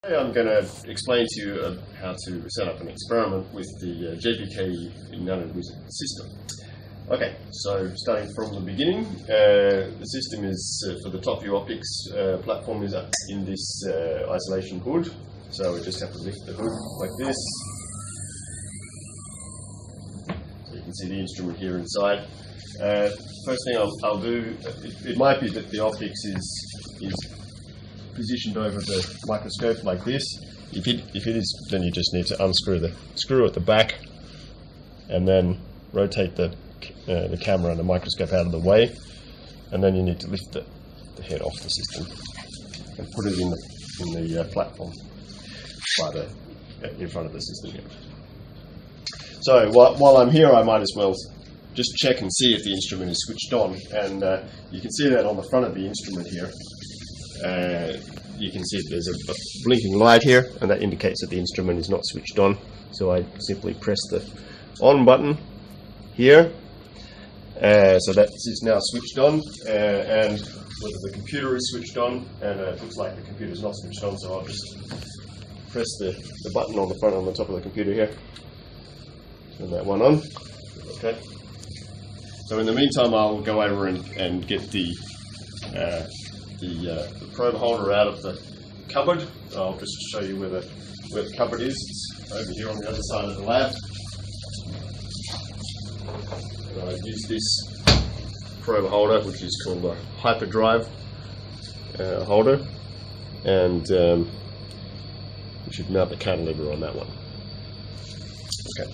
Today I'm going to explain to you how to set up an experiment with the JPK Nanowizard system. Okay, so starting from the beginning, the system is for the top view optics platform is in this isolation hood. So we just have to lift the hood like this. So you can see the instrument here inside. First thing I'll do, it might be that the optics is positioned over the microscope like this. If it is, then you just need to unscrew the screw at the back and then rotate the camera and the microscope out of the way, and then you need to lift the head off the system and put it in the platform in front of the system here. So while I'm here, I might as well just check and see if the instrument is switched on, and you can see that on the front of the instrument here. You can see there's a blinking light here, and that indicates that the instrument is not switched on. So I simply press the on button here, so that is now switched on, and whether the computer is switched on, and it looks like the computer is not switched on, so I'll just press the button on the front, on the top of the computer here, turn that one on. Okay. So in the meantime, I'll go over and get the probe holder out of the cupboard. I'll just show you where the cupboard is. It's over here on the other side of the lab. And I use this probe holder, which is called a hyperdrive holder, and we should mount the cantilever on that one. Okay.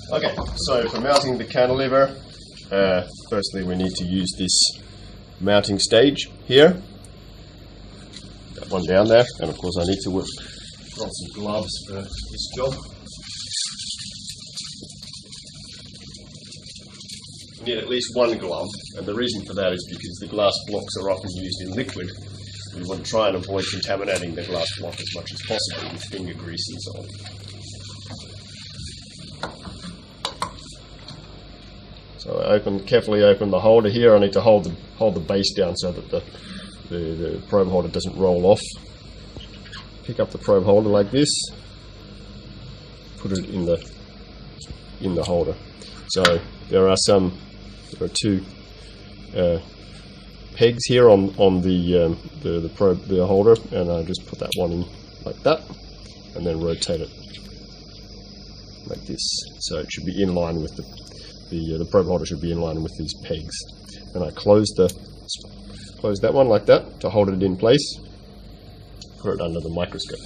Okay, so for mounting the cantilever, firstly we need to use this mounting stage here. That one down there, and of course I need to put on some gloves for this job. You need at least one glove, and the reason for that is because the glass blocks are often used in liquid. We want to try and avoid contaminating the glass block as much as possible with finger grease and so on. So I carefully open the holder here. I need to hold the base down so that the probe holder doesn't roll off. Pick up the probe holder like this, put it in the holder. So there are two pegs here on the holder, and I just put that one in like that, and then rotate it like this. So it should be in line with the probe holder should be in line with these pegs. And I close that one like that to hold it in place. Put it under the microscope.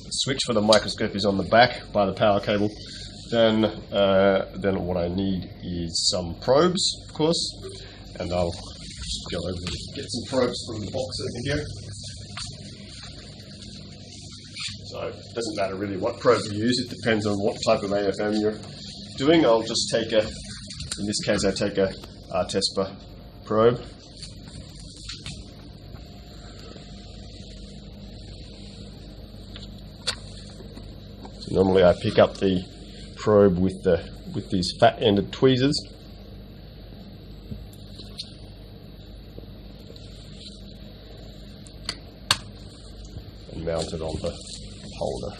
The switch for the microscope is on the back by the power cable. Then what I need is some probes, of course, and I'll go over and get some probes from the box over here. So it doesn't matter really what probe you use, it depends on what type of AFM you're doing. I'll just take in this case I take a RTESPA probe. So normally I pick up the probe with these fat-ended tweezers. And mount it on the holder.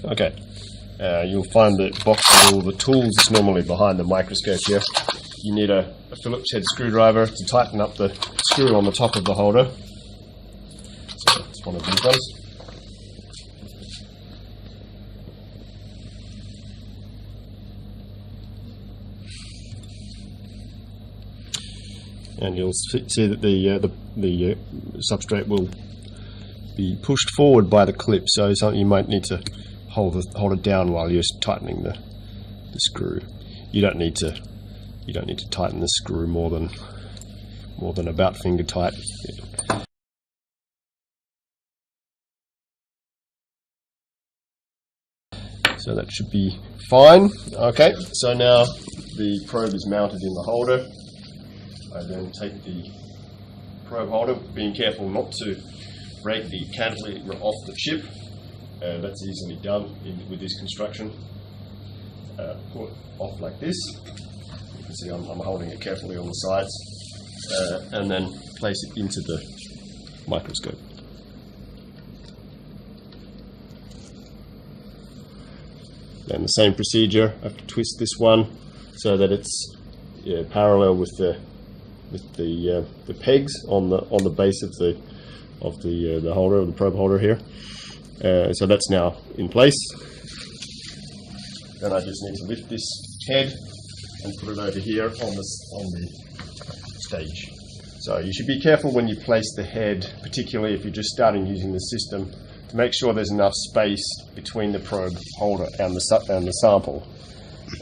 Okay, you'll find the box with all the tools is normally behind the microscope here. You need a Phillips head screwdriver to tighten up the screw on the top of the holder. So it's one of these ones. And you'll see that the substrate will be pushed forward by the clip, so you might need to hold it down while you're tightening the screw. You don't need to tighten the screw more than about finger tight. So that should be fine. Okay, so now the probe is mounted in the holder. I then take the probe holder, being careful not to break the cantilever off the chip. That's easily done with this construction. Put off like this. You can see I'm holding it carefully on the sides, and then place it into the microscope. Then the same procedure. I have to twist this one so that it's parallel with the pegs on the base of the holder, of the probe holder here. So that's now in place. Then I just need to lift this head and put it over here on the stage. So you should be careful when you place the head, particularly if you're just starting using the system, to make sure there's enough space between the probe holder and the sample.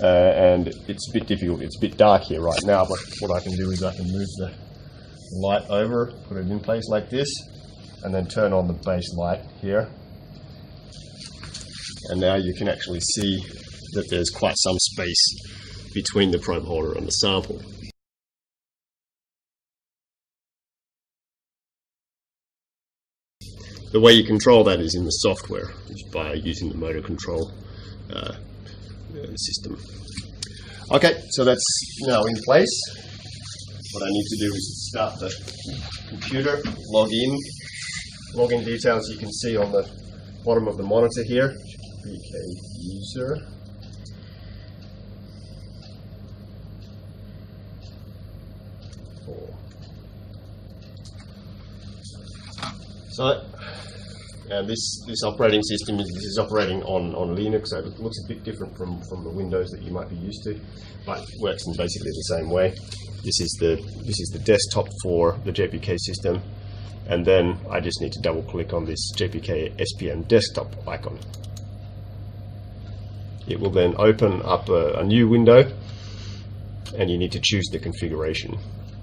And it's a bit difficult. It's a bit dark here right now, but what I can do is I can move the light over, put it in place like this, and then turn on the base light here. And now you can actually see that there's quite some space between the probe holder and the sample. The way you control that is in the software, by using the motor control system. Okay, so that's now in place. What I need to do is start the computer, log in. Login details you can see on the bottom of the monitor here. BK user. So, and this operating system is operating on Linux, so it looks a bit different from the Windows that you might be used to, but it works in basically the same way. This is the desktop for the JPK system, and then I just need to double click on this JPK SPM desktop icon. It will then open up a new window, and you need to choose the configuration.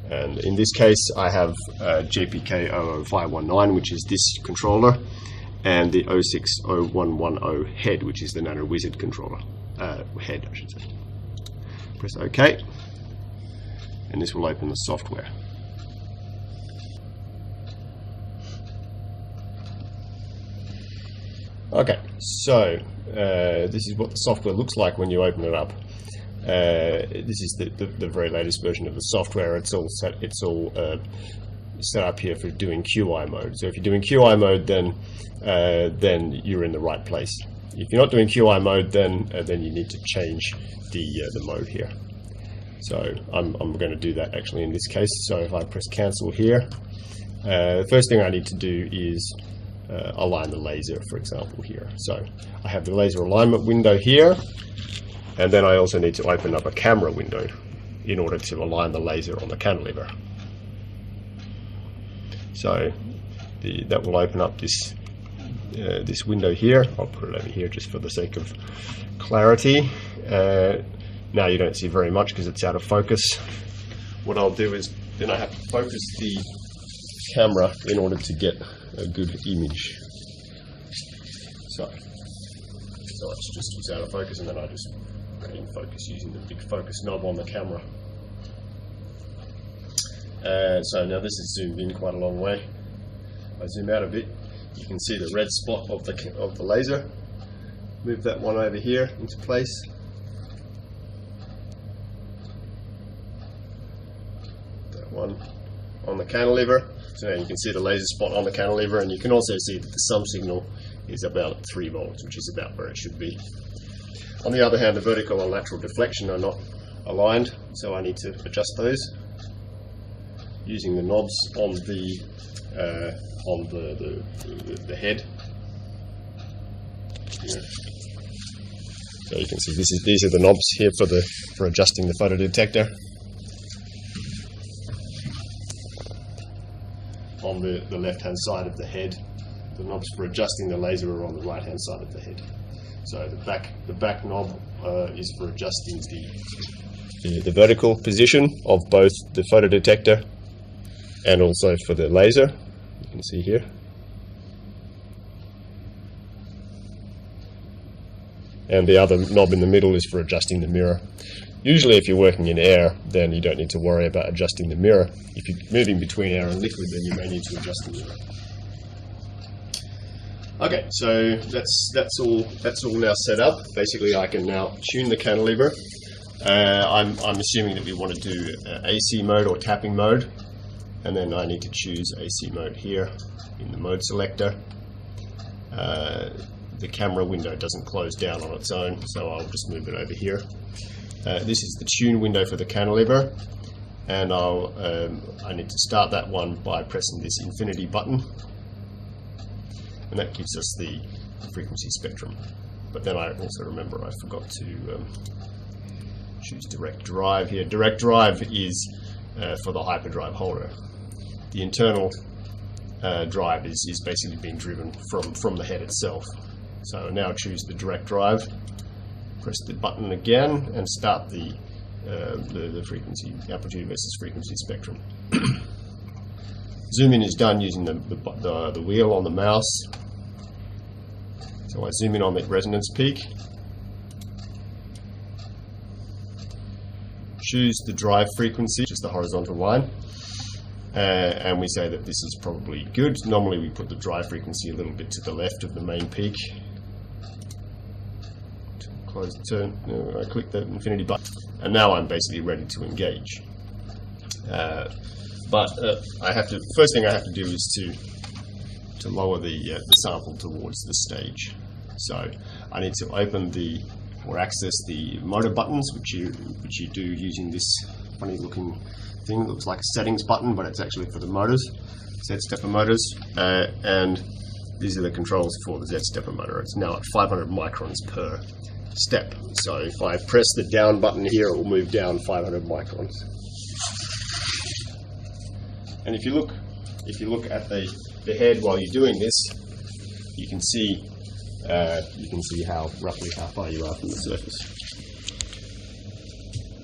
And in this case, I have JPK 00519, which is this controller, and the 060110 head, which is the Nanowizard controller. Head, I should say. Press OK, and this will open the software. Okay, so this is what the software looks like when you open it up. This is the very latest version of the software. It's all set up here for doing QI mode. So if you're doing QI mode, then you're in the right place. If you're not doing QI mode, then you need to change the mode here. So I'm going to do that actually in this case. So if I press cancel here, the first thing I need to do is align the laser, for example, here. So I have the laser alignment window here, and then I also need to open up a camera window in order to align the laser on the cantilever. So that will open up this window here. I'll put it over here just for the sake of clarity. Now you don't see very much because it's out of focus. What I'll do is then I have to focus the camera in order to get a good image. So it's out of focus, and then I just put it in focus using the big focus knob on the camera. So now this is zoomed in quite a long way. I zoom out a bit, you can see the red spot of the laser. Move that one over here into place. That one on the cantilever. So now you can see the laser spot on the cantilever, and you can also see that the sum signal is about 3 volts, which is about where it should be. On the other hand, the vertical and lateral deflection are not aligned, so I need to adjust those using the knobs on the head. Yeah. So you can see these are the knobs here for adjusting the photodetector. On the left-hand side of the head, the knobs for adjusting the laser are on the right-hand side of the head. So the back knob is for adjusting the vertical position of both the photodetector and also for the laser. You can see here. and the other knob in the middle is for adjusting the mirror. Usually if you're working in air, then you don't need to worry about adjusting the mirror. If you're moving between air and liquid, then you may need to adjust the mirror. Okay, so that's all now set up. Basically, I can now tune the cantilever. I'm assuming that we want to do AC mode or tapping mode, and then I need to choose AC mode here in the mode selector. The camera window doesn't close down on its own, so I'll just move it over here. This is the tune window for the cantilever, and I need to start that one by pressing this infinity button, and that gives us the frequency spectrum. But then I also remember I forgot to choose direct drive here. Direct drive is for the hyperdrive holder. The internal drive is basically being driven from the head itself. So now choose the direct drive, press the button again, and start the frequency, amplitude versus frequency spectrum. Zoom in is done using the wheel on the mouse. So I zoom in on the resonance peak, choose the drive frequency, just the horizontal line, and we say that this is probably good. Normally we put the drive frequency a little bit to the left of the main peak. Close the turn, I click the infinity button, and now I'm basically ready to engage. First thing I have to do is to lower the sample towards the stage. So I need to open or access the motor buttons, which you do using this funny looking thing. It looks like a settings button, but it's actually for the motors, Z-stepper motors, and these are the controls for the Z-stepper motor. It's now at 500 microns per step. So if I press the down button here, it will move down 500 microns. And if you look at the head while you're doing this, you can see roughly how far you are from the surface.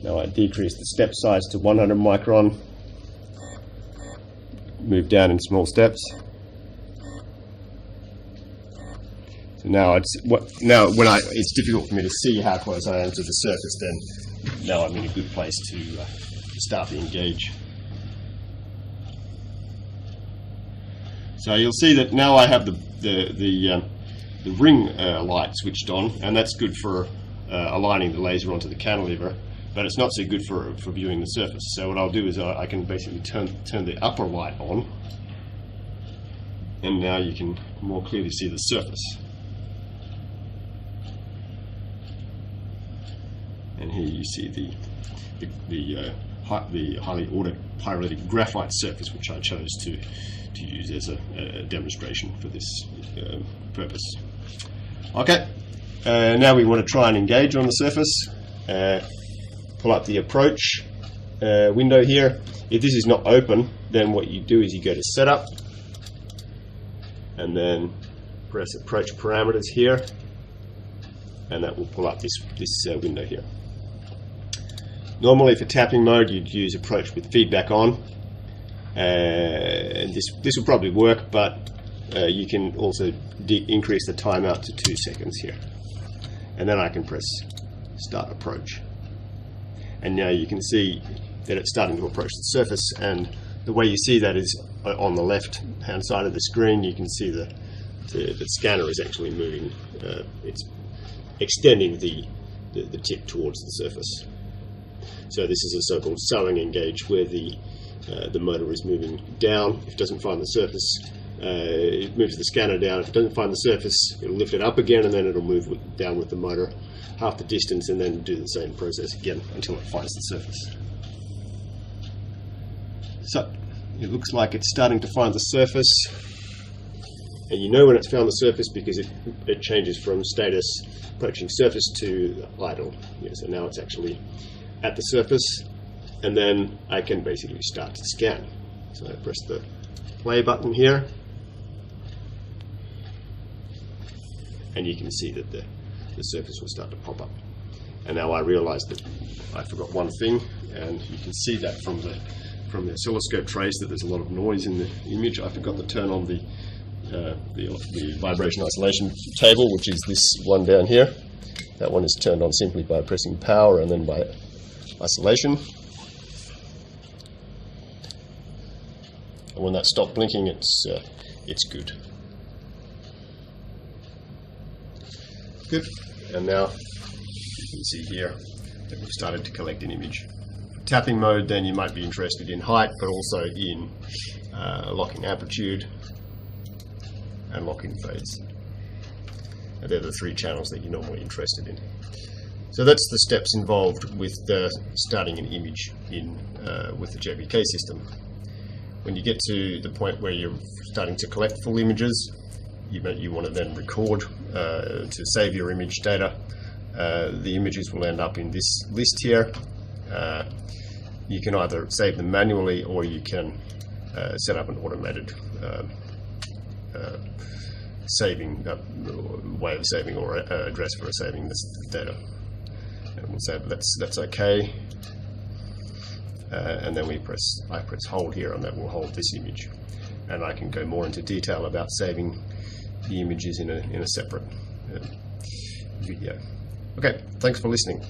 Now I decrease the step size to 100 micron, move down in small steps. So now it's difficult for me to see how close I am to the surface. Then now I'm in a good place to start the engage. So you'll see that now I have the ring light switched on, and that's good for aligning the laser onto the cantilever, but it's not so good for viewing the surface. So what I'll do is I can basically turn the upper light on, and now you can more clearly see the surface. And here you see the highly ordered pyrolytic graphite surface, which I chose to use as a demonstration for this purpose. Okay, now we want to try and engage on the surface. Pull up the approach window here. If this is not open, then what you do is you go to Setup, and then press Approach Parameters here, and that will pull up this window here. Normally for tapping mode you'd use approach with feedback on, and this will probably work, but you can also increase the timeout to 2 seconds here, and then I can press Start Approach, and now you can see that it's starting to approach the surface. And the way you see that is on the left hand side of the screen. You can see the scanner is actually moving, it's extending the tip towards the surface. So this is a so-called sowing engage, where the motor is moving down. If it doesn't find the surface, it moves the scanner down. If it doesn't find the surface, it'll lift it up again, and then it'll move down with the motor half the distance, and then do the same process again until it finds the surface. So it looks like it's starting to find the surface, and you know when it's found the surface because it changes from status approaching surface to idle. Yeah, so now it's actually at the surface, and then I can basically start to scan. So I press the play button here, and you can see that the surface will start to pop up. And now I realize that I forgot one thing, and you can see that from the oscilloscope trace that there's a lot of noise in the image. I forgot to turn on the vibration isolation table, which is this one down here. That one is turned on simply by pressing power and then by isolation. And when that stopped blinking, it's good. Good. And now you can see here that we've started to collect an image. Tapping mode, then you might be interested in height, but also in locking amplitude and locking phase. And they're the three channels that you're normally interested in. So that's the steps involved with starting an image with the JVK system. When you get to the point where you're starting to collect full images, you want to then record to save your image data. The images will end up in this list here. You can either save them manually, or you can set up an automated saving way of saving, or address for saving this data. And we'll say that's okay. And then I press hold here, and that will hold this image. And I can go more into detail about saving the images in a separate video. Okay, thanks for listening.